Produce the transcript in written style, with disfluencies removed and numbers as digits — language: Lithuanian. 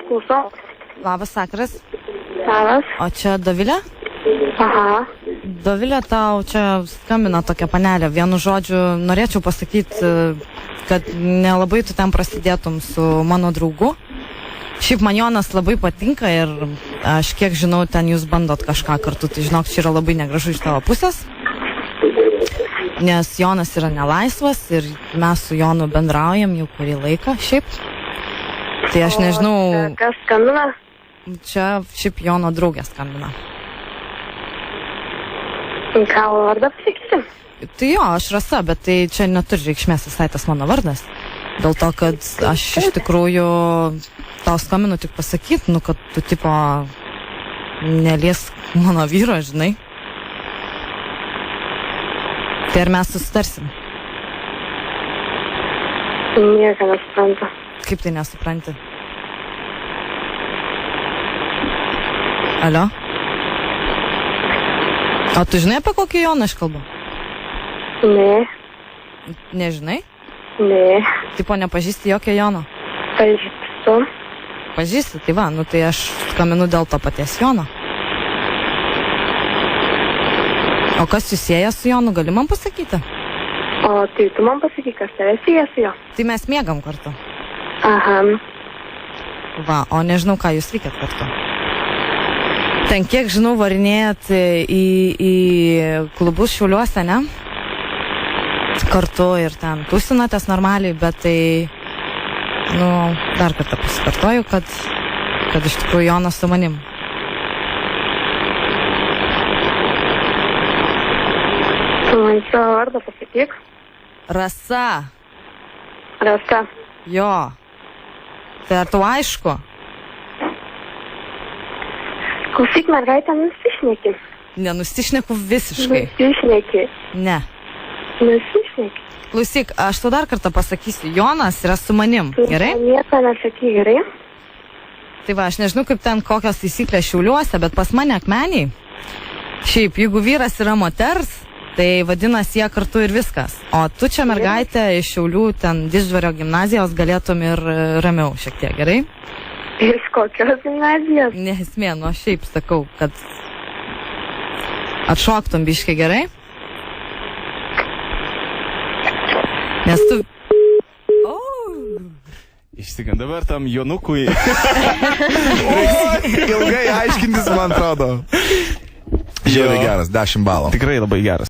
klausau. Labas vakaras. Labas. O čia Dovilė? Aha. Dovilė, tau čia skambina tokia panelė. Vienu žodžiu, norėčiau pasakyti, kad nelabai tu ten prasidėtum su mano draugu. Šiaip man Jonas labai patinka ir aš kiek žinau, ten jūs bandot kažką kartu. Tai žinok, čia yra labai negražu iš tavo pusės. Nes Jonas yra nelaisvas ir mes su Jonu bendraujam jau kurį laiką šiaip. Tai aš nežinau... Kas skambina? Čia šiaip Jono draugė skambina. Ką vardą pasakysim? Tai jo, aš Rasa, bet tai čia neturi reikšmės visai tas mano vardas. Dėl to, kad aš iš tikrųjų tau skambinu tik pasakyti, kad tu tipo neliesk mano vyro, žinai. Tai ar mes susitarsim? Nieko nesuprantu. Kaip tai nesupranti? Alio? O tu žinai, apie kokį Joną aš kalbu? Ne. Nežinai? Ne. Tipo, nepažįsti jokio Jono? Pažįstu. Pažįsti, tai va, tai aš skambinu dėl to paties Jono. O kas jūs sieja su Jonu, gali man pasakyti? O tai tu man pasakyk, kas tave sieja su juo? Tai mes miegam kartu. Aha. Va, o nežinau, ką jūs veikiat kartu. Ten kiek žinau, varinėjat į klubus Šiauliuose, ne? Kartu ir ten tūsinatės normaliai, bet tai, dar kartą pasikartoju, kad iš tikrųjų Jonas su manim. Tu man savo vardą pasakyk. Rasa. Rasa. Jo. Tai ar tu aišku? Klausyk, mergaitę, nusišneki. Nenusišneku visiškai. Nusišneki. Ne. Nusišneki. Klausyk, aš tau dar kartą pasakysiu, Jonas yra su manim, gerai? Nieko nesakyk, gerai? Tai va, aš nežinau, kaip ten kokios taisyklės Šiauliuose, bet pas mane Akmeniai. Šiaip, jeigu vyras yra moters, tai vadinasi jie kartu ir viskas. O tu čia mergaitė iš Šiaulių, ten Didždvario gimnazijos galėtum ir ramiau šiek tiek, gerai? Iš kokios gimnazijos? Nesmė, šiaip sakau, kad atšoktum biškai, gerai? Nes tu... Išsigand dabar tam Jonukui. Ilgai aiškintis, man atrodo. Žiauriai geras, 10 balų. Tikrai labai geras.